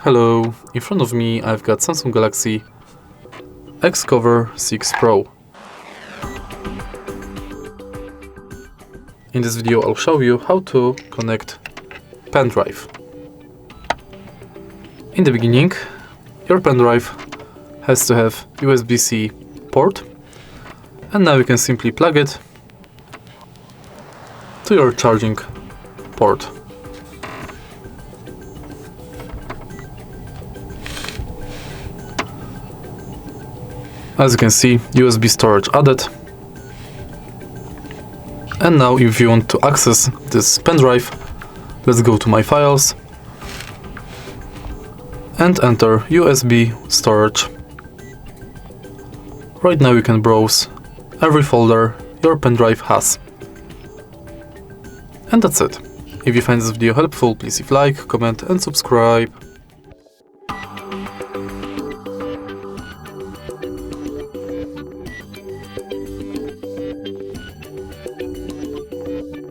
Hello, in front of me I've got Samsung Galaxy Xcover6 Pro. In this video I'll show you how to connect pendrive. In the beginning, your pendrive has to have USB-C port, and now you can simply plug it to your charging port. As you can see, USB storage added. And now if you want to access this pendrive, let's go to My Files and enter USB storage. Right now you can browse every folder your pendrive has. And that's it. If you find this video helpful, please leave a like, comment and subscribe.